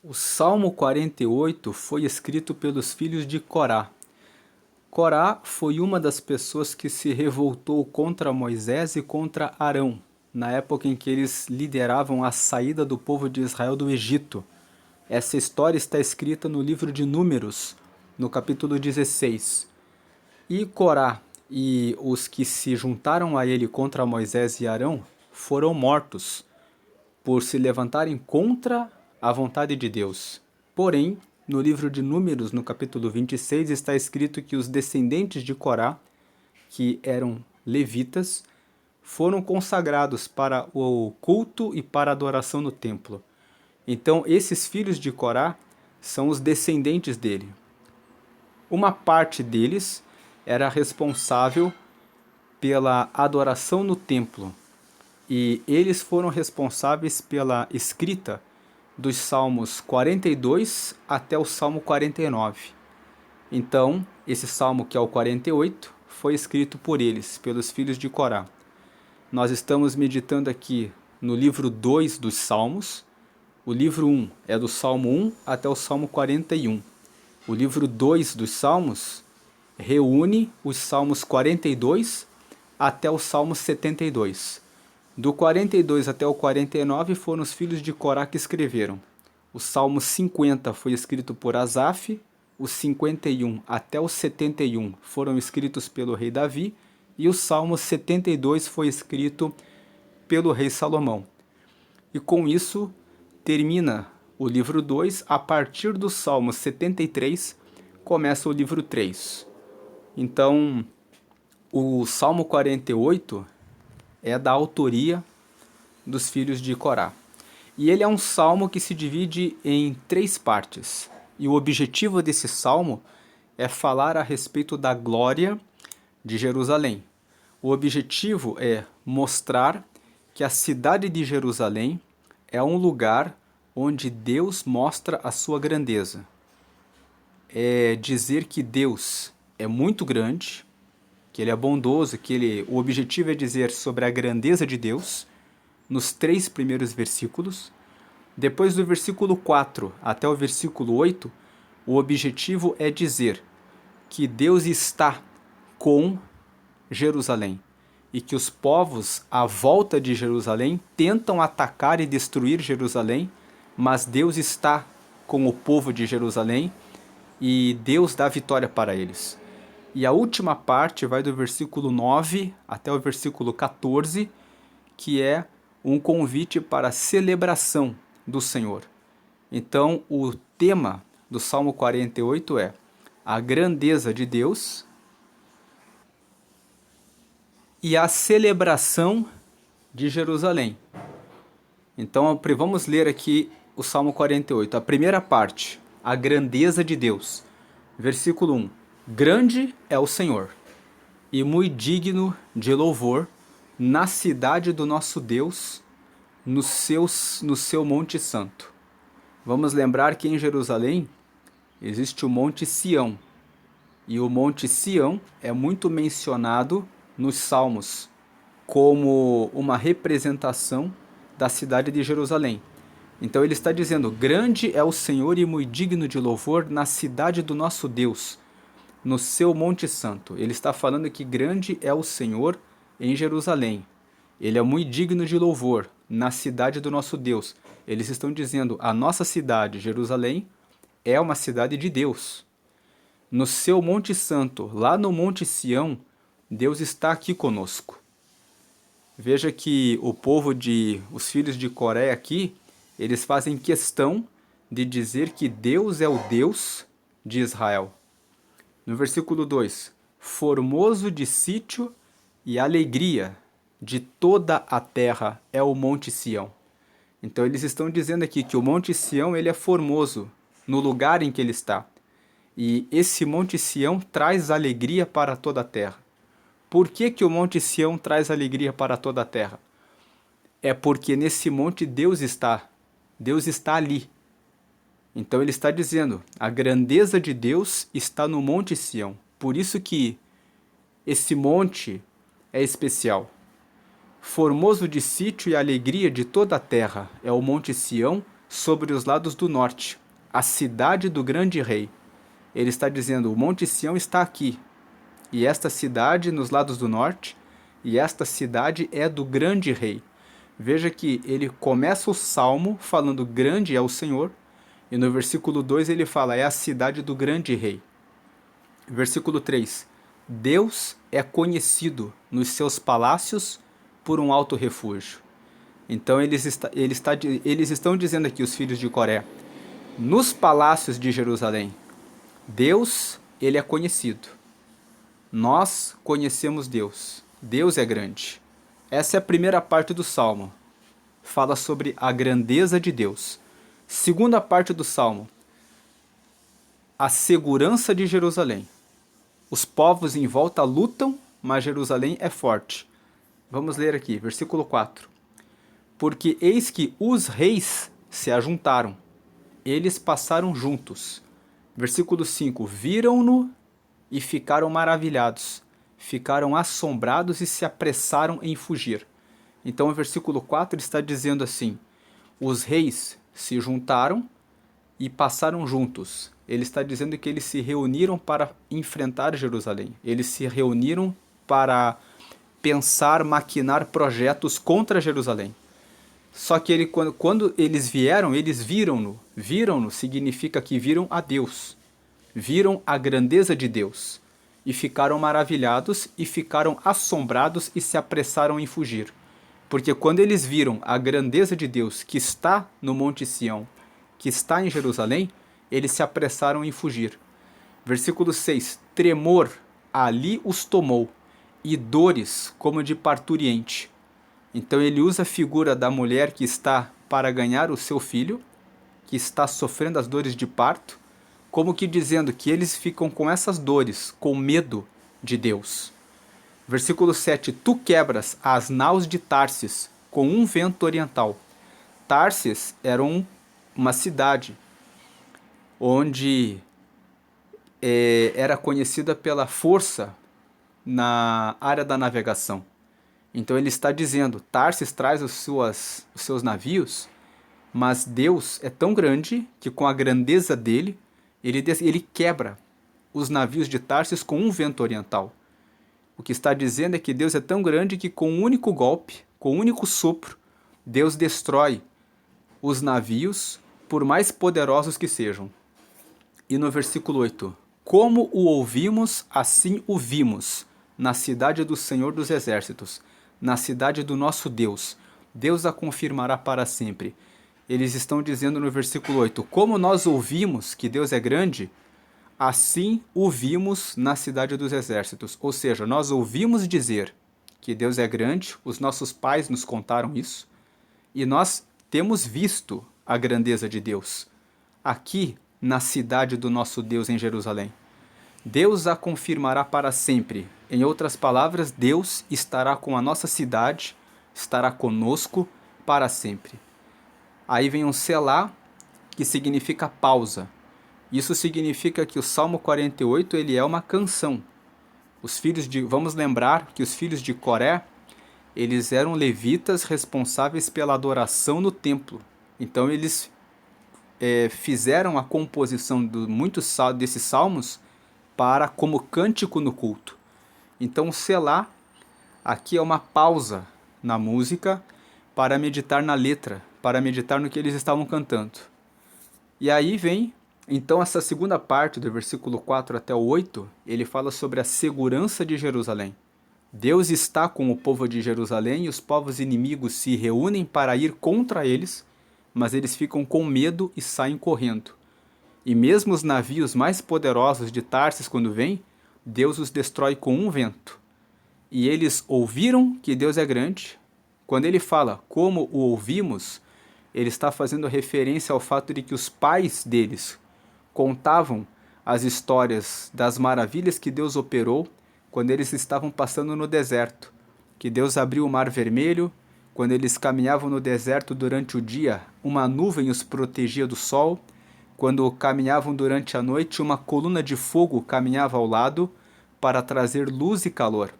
O Salmo 48 foi escrito pelos filhos de Corá. Corá foi uma das pessoas que se revoltou contra Moisés e contra Arão, na época em que eles lideravam a saída do povo de Israel do Egito. Essa história está escrita no livro de Números, no capítulo 16. E Corá e os que se juntaram a ele contra Moisés e Arão foram mortos por se levantarem contra a vontade de Deus. Porém, no livro de Números, no capítulo 26, está escrito que os descendentes de Corá, que eram levitas, foram consagrados para o culto e para a adoração no templo. Então, esses filhos de Corá são os descendentes dele. Uma parte deles era responsável pela adoração no templo, e eles foram responsáveis pela escrita dos Salmos 42 até o Salmo 49. Então, esse Salmo, que é o 48, foi escrito por eles, pelos filhos de Corá. Nós estamos meditando aqui no livro 2 dos Salmos. O livro 1 é do Salmo 1 até o Salmo 41. O livro 2 dos Salmos reúne os Salmos 42 até o Salmo 72. Do 42 até o 49 foram os filhos de Corá que escreveram. O Salmo 50 foi escrito por Asaf, os 51 até o 71 foram escritos pelo rei Davi, e o Salmo 72 foi escrito pelo rei Salomão. E com isso termina o livro 2, a partir do Salmo 73 começa o livro 3. Então, o Salmo 48 é da autoria dos filhos de Corá. E ele é um salmo que se divide em 3 partes. E o objetivo desse salmo é falar a respeito da glória de Jerusalém. O objetivo é mostrar que a cidade de Jerusalém é um lugar onde Deus mostra a sua grandeza. É dizer que Deus é muito grande, que ele é bondoso, o objetivo é dizer sobre a grandeza de Deus, nos 3 primeiros versículos. Depois do versículo 4 até o versículo 8, o objetivo é dizer que Deus está com Jerusalém e que os povos à volta de Jerusalém tentam atacar e destruir Jerusalém, mas Deus está com o povo de Jerusalém e Deus dá vitória para eles. E a última parte vai do versículo 9 até o versículo 14, que é um convite para a celebração do Senhor. Então, o tema do Salmo 48 é a grandeza de Deus e a celebração de Jerusalém. Então, vamos ler aqui o Salmo 48. A primeira parte, a grandeza de Deus. Versículo 1. Grande é o Senhor, e muito digno de louvor, na cidade do nosso Deus, no seu Monte Santo. Vamos lembrar que em Jerusalém existe o Monte Sião, e o Monte Sião é muito mencionado nos Salmos como uma representação da cidade de Jerusalém. Então ele está dizendo, grande é o Senhor e muito digno de louvor na cidade do nosso Deus, no seu Monte Santo. Ele está falando que grande é o Senhor em Jerusalém. Ele é muito digno de louvor na cidade do nosso Deus. Eles estão dizendo, a nossa cidade, Jerusalém, é uma cidade de Deus. No seu Monte Santo, lá no Monte Sião, Deus está aqui conosco. Veja que os filhos de Coré aqui, eles fazem questão de dizer que Deus é o Deus de Israel. No versículo 2, formoso de sítio e alegria de toda a terra é o Monte Sião. Então eles estão dizendo aqui que o Monte Sião ele é formoso no lugar em que ele está. E esse Monte Sião traz alegria para toda a terra. Por que o Monte Sião traz alegria para toda a terra? É porque nesse monte Deus está ali. Então ele está dizendo, a grandeza de Deus está no Monte Sião. Por isso que esse monte é especial. Formoso de sítio e alegria de toda a terra é o Monte Sião, sobre os lados do norte, a cidade do grande rei. Ele está dizendo, o Monte Sião está aqui, e esta cidade nos lados do norte, e esta cidade é do grande rei. Veja que ele começa o salmo falando grande é o Senhor, e no versículo 2 ele fala, é a cidade do grande rei. Versículo 3, Deus é conhecido nos seus palácios por um alto refúgio. Então eles estão dizendo aqui, os filhos de Coré, nos palácios de Jerusalém, Deus, ele é conhecido. Nós conhecemos Deus. Deus é grande. Essa é a primeira parte do Salmo. Fala sobre a grandeza de Deus. Segunda parte do Salmo. A segurança de Jerusalém. Os povos em volta lutam, mas Jerusalém é forte. Vamos ler aqui, versículo 4. Porque eis que os reis se ajuntaram. Eles passaram juntos. Versículo 5. Viram-no e ficaram maravilhados. Ficaram assombrados e se apressaram em fugir. Então o versículo 4 está dizendo assim, os reis se juntaram e passaram juntos. Ele está dizendo que eles se reuniram para enfrentar Jerusalém. Eles se reuniram para pensar, maquinar projetos contra Jerusalém. Só que quando eles vieram, eles viram-no. Viram-no significa que viram a Deus. Viram a grandeza de Deus. E ficaram maravilhados e ficaram assombrados e se apressaram em fugir. Porque quando eles viram a grandeza de Deus que está no Monte Sião, que está em Jerusalém, eles se apressaram em fugir. Versículo 6. Tremor ali os tomou, e dores como de parturiente. Então ele usa a figura da mulher que está para ganhar o seu filho, que está sofrendo as dores de parto, como que dizendo que eles ficam com essas dores, com medo de Deus. Versículo 7. Tu quebras as naus de Tarsis com um vento oriental. Tarsis era uma cidade onde era conhecida pela força na área da navegação. Então ele está dizendo, Tarsis traz os seus navios, mas Deus é tão grande que com a grandeza dele, ele quebra os navios de Tarsis com um vento oriental. O que está dizendo é que Deus é tão grande que com um único golpe, com um único sopro, Deus destrói os navios, por mais poderosos que sejam. E no versículo 8, como o ouvimos, assim o vimos, na cidade do Senhor dos Exércitos, na cidade do nosso Deus. Deus a confirmará para sempre. Eles estão dizendo no versículo 8, como nós ouvimos que Deus é grande, assim o vimos na cidade dos exércitos. Ou seja, nós ouvimos dizer que Deus é grande, os nossos pais nos contaram isso, e nós temos visto a grandeza de Deus aqui na cidade do nosso Deus em Jerusalém. Deus a confirmará para sempre. Em outras palavras, Deus estará com a nossa cidade, estará conosco para sempre. Aí vem um selá, que significa pausa. Isso significa que o Salmo 48 ele é uma canção. Vamos lembrar que os filhos de Coré, eles eram levitas responsáveis pela adoração no templo. Então eles fizeram a composição de muitos desses salmos como cântico no culto. Então o selá aqui é uma pausa na música para meditar na letra, para meditar no que eles estavam cantando. E aí vem, então, essa segunda parte do versículo 4 até o 8, ele fala sobre a segurança de Jerusalém. Deus está com o povo de Jerusalém e os povos inimigos se reúnem para ir contra eles, mas eles ficam com medo e saem correndo. E mesmo os navios mais poderosos de Tarsis, quando vêm, Deus os destrói com um vento. E eles ouviram que Deus é grande. Quando ele fala como o ouvimos, ele está fazendo referência ao fato de que os pais deles contavam as histórias das maravilhas que Deus operou quando eles estavam passando no deserto, que Deus abriu o mar vermelho, quando eles caminhavam no deserto durante o dia, uma nuvem os protegia do sol, quando caminhavam durante a noite, uma coluna de fogo caminhava ao lado para trazer luz e calor.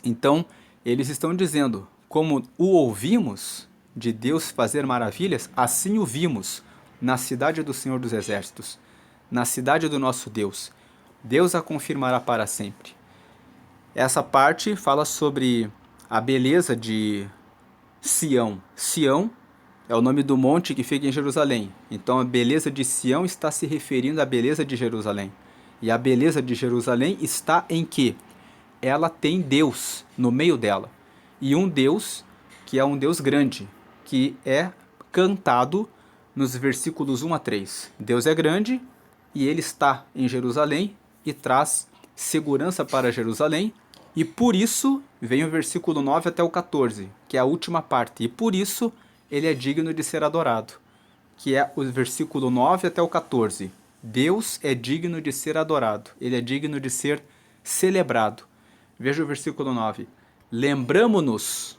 Então, eles estão dizendo, como o ouvimos, de Deus fazer maravilhas, assim o vimos na cidade do Senhor dos Exércitos, na cidade do nosso Deus. Deus a confirmará para sempre. Essa parte fala sobre a beleza de Sião. Sião é o nome do monte que fica em Jerusalém. Então a beleza de Sião está se referindo à beleza de Jerusalém. E a beleza de Jerusalém está em que ela tem Deus no meio dela. E um Deus que é um Deus grande, que é cantado nos versículos 1 a 3. Deus é grande e ele está em Jerusalém e traz segurança para Jerusalém. E por isso vem o versículo 9 até o 14, que é a última parte. E por isso ele é digno de ser adorado, que é o versículo 9 até o 14. Deus é digno de ser adorado, ele é digno de ser celebrado. Veja o versículo 9. Lembramo-nos,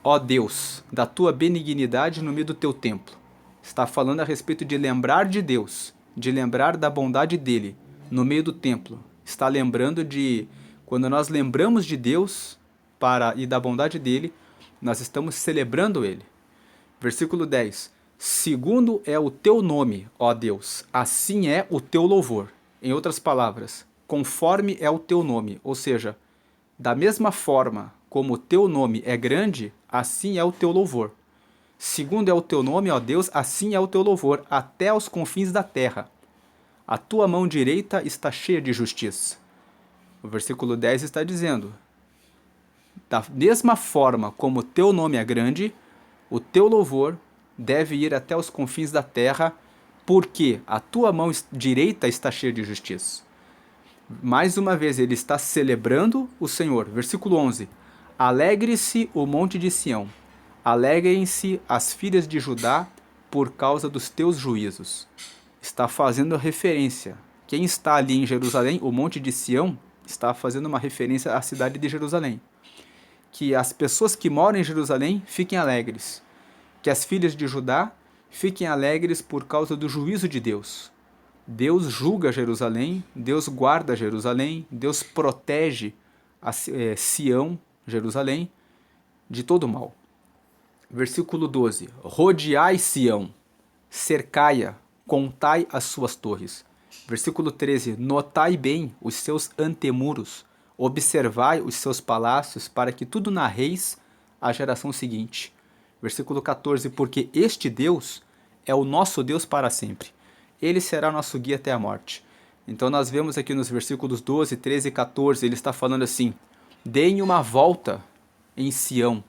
ó Deus, da tua benignidade no meio do teu templo. Está falando a respeito de lembrar de Deus, de lembrar da bondade dele no meio do templo. Está lembrando de quando nós lembramos de Deus e da bondade dele, nós estamos celebrando ele. Versículo 10. Segundo é o teu nome, ó Deus, assim é o teu louvor. Em outras palavras, conforme é o teu nome, ou seja, da mesma forma como o teu nome é grande, assim é o teu louvor. Segundo é o teu nome, ó Deus, assim é o teu louvor, até aos confins da terra. A tua mão direita está cheia de justiça. O versículo 10 está dizendo: da mesma forma como o teu nome é grande, o teu louvor deve ir até os confins da terra, porque a tua mão direita está cheia de justiça. Mais uma vez, ele está celebrando o Senhor. Versículo 11. Alegre-se o monte de Sião, alegrem-se as filhas de Judá por causa dos teus juízos. Está fazendo referência. Quem está ali em Jerusalém, o monte de Sião, está fazendo uma referência à cidade de Jerusalém. Que as pessoas que moram em Jerusalém fiquem alegres. Que as filhas de Judá fiquem alegres por causa do juízo de Deus. Deus julga Jerusalém, Deus guarda Jerusalém, Deus protege Sião, Jerusalém, de todo mal. Versículo 12. Rodeai Sião, cercai-a, contai as suas torres. Versículo 13. Notai bem os seus antemuros, observai os seus palácios, para que tudo narreis à geração seguinte. Versículo 14. Porque este Deus é o nosso Deus para sempre. Ele será nosso guia até a morte. Então nós vemos aqui nos versículos 12, 13 e 14, ele está falando assim: deem uma volta em Sião,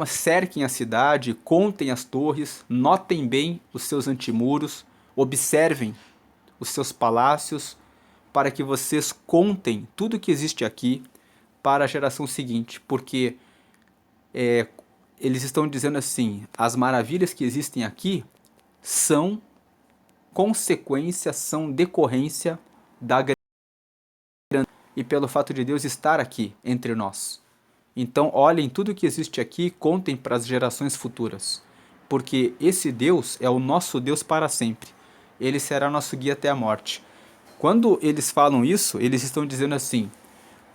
cerquem a cidade, contem as torres, notem bem os seus antemuros, observem os seus palácios, para que vocês contem tudo que existe aqui para a geração seguinte, porque eles estão dizendo assim: as maravilhas que existem aqui são consequência, são decorrência da grande e pelo fato de Deus estar aqui entre nós. Então olhem tudo que existe aqui e contem para as gerações futuras, porque esse Deus é o nosso Deus para sempre. Ele será nosso guia até a morte. Quando eles falam isso, eles estão dizendo assim: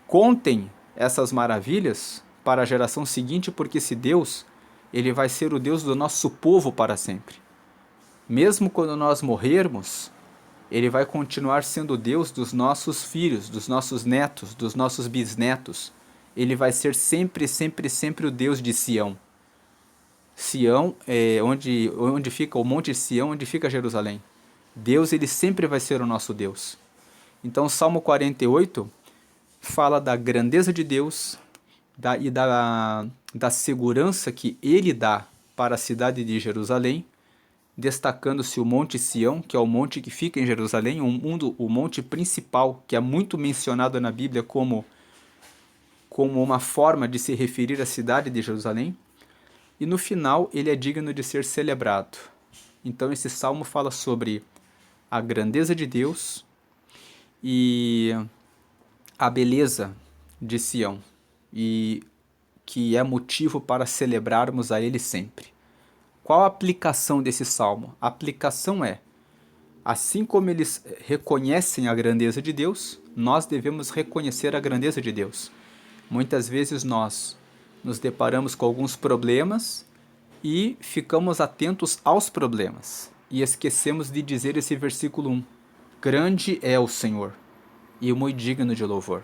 contem essas maravilhas para a geração seguinte, porque esse Deus, ele vai ser o Deus do nosso povo para sempre. Mesmo quando nós morrermos, ele vai continuar sendo o Deus dos nossos filhos, dos nossos netos, dos nossos bisnetos. Ele vai ser sempre, sempre, sempre o Deus de Sião. Sião é onde fica o monte de Sião, onde fica Jerusalém. Deus, ele sempre vai ser o nosso Deus. Então, o Salmo 48 fala da grandeza de Deus da segurança que ele dá para a cidade de Jerusalém, destacando-se o Monte Sião, que é o monte que fica em Jerusalém, o monte principal, que é muito mencionado na Bíblia como uma forma de se referir à cidade de Jerusalém. E no final, ele é digno de ser celebrado. Então esse salmo fala sobre a grandeza de Deus e a beleza de Sião, e que é motivo para celebrarmos a ele sempre. Qual a aplicação desse salmo? A aplicação é: assim como eles reconhecem a grandeza de Deus, nós devemos reconhecer a grandeza de Deus. Muitas vezes nós nos deparamos com alguns problemas e ficamos atentos aos problemas e esquecemos de dizer esse versículo 1. Grande é o Senhor e muito digno de louvor.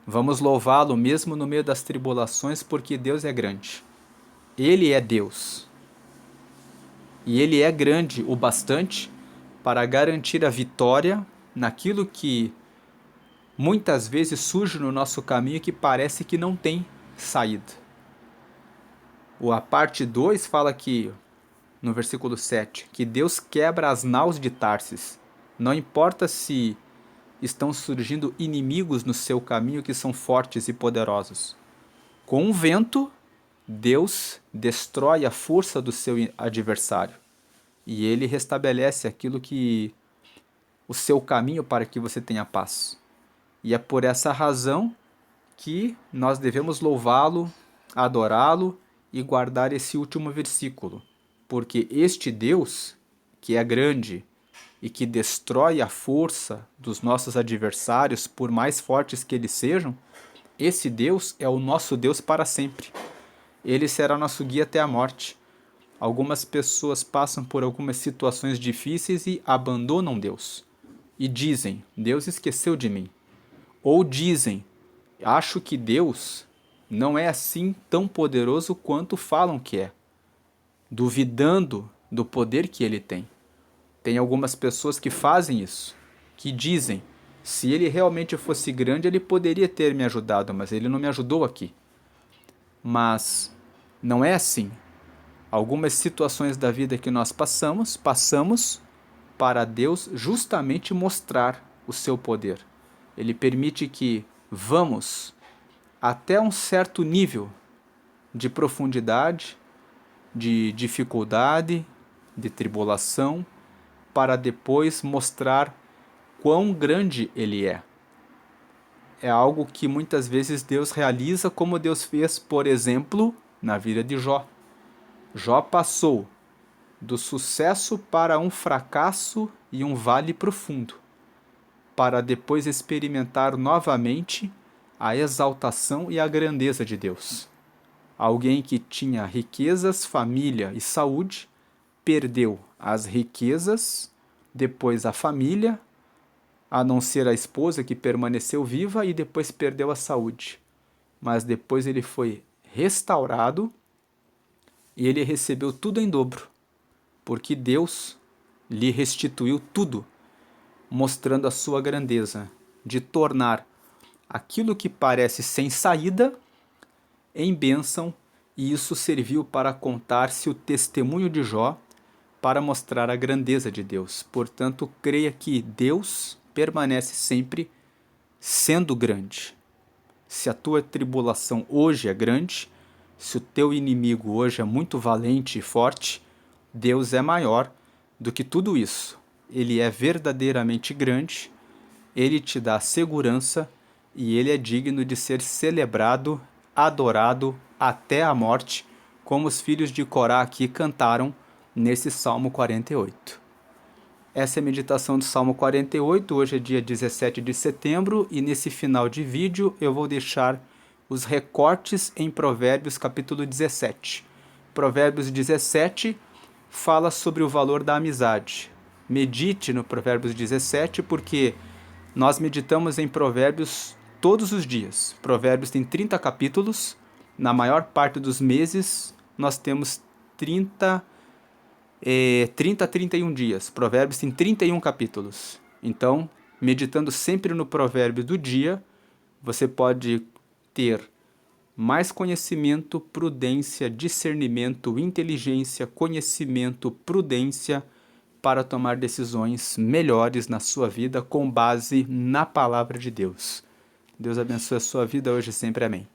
Vamos louvá-lo mesmo no meio das tribulações, porque Deus é grande. Ele é Deus. E Ele é grande o bastante para garantir a vitória naquilo que muitas vezes surge no nosso caminho que parece que não tem saída. A parte 2 fala que, no versículo 7, que Deus quebra as naus de Tarsis. Não importa se estão surgindo inimigos no seu caminho que são fortes e poderosos. Com o vento, Deus destrói a força do seu adversário. E ele restabelece aquilo que o seu caminho para que você tenha paz. E é por essa razão que nós devemos louvá-lo, adorá-lo e guardar esse último versículo. Porque este Deus, que é grande e que destrói a força dos nossos adversários, por mais fortes que eles sejam, esse Deus é o nosso Deus para sempre. Ele será nosso guia até a morte. Algumas pessoas passam por algumas situações difíceis e abandonam Deus. E dizem, Deus esqueceu de mim. Ou dizem, acho que Deus não é assim tão poderoso quanto falam que é. Duvidando do poder que ele tem. Tem algumas pessoas que fazem isso, que dizem, se ele realmente fosse grande, ele poderia ter me ajudado, mas ele não me ajudou aqui. Mas não é assim. Algumas situações da vida que nós passamos para Deus justamente mostrar o seu poder. Ele permite que vamos até um certo nível de profundidade, de dificuldade, de tribulação, para depois mostrar quão grande ele é. É algo que muitas vezes Deus realiza, como Deus fez, por exemplo, na vida de Jó. Jó passou do sucesso para um fracasso e um vale profundo, para depois experimentar novamente a exaltação e a grandeza de Deus. Alguém que tinha riquezas, família e saúde, perdeu as riquezas, depois a família, a não ser a esposa que permaneceu viva, e depois perdeu a saúde. Mas depois ele foi restaurado e ele recebeu tudo em dobro, porque Deus lhe restituiu tudo, mostrando a sua grandeza, de tornar aquilo que parece sem saída em bênção, e isso serviu para contar-se o testemunho de Jó, para mostrar a grandeza de Deus. Portanto, creia que Deus permanece sempre sendo grande. Se a tua tribulação hoje é grande, se o teu inimigo hoje é muito valente e forte, Deus é maior do que tudo isso. Ele é verdadeiramente grande, ele te dá segurança e ele é digno de ser celebrado, adorado até a morte, como os filhos de Corá aqui cantaram nesse Salmo 48. Essa é a meditação do Salmo 48, hoje é dia 17 de setembro, e nesse final de vídeo eu vou deixar os recortes em Provérbios capítulo 17. Provérbios 17 fala sobre o valor da amizade. Medite no Provérbios 17, porque nós meditamos em Provérbios todos os dias. Provérbios tem 30 capítulos, na maior parte dos meses nós temos 30 a 31 dias. Provérbios tem 31 capítulos. Então, meditando sempre no provérbio do dia, você pode ter mais conhecimento, prudência, discernimento, inteligência, conhecimento, prudência, para tomar decisões melhores na sua vida com base na palavra de Deus. Deus abençoe a sua vida hoje e sempre. Amém.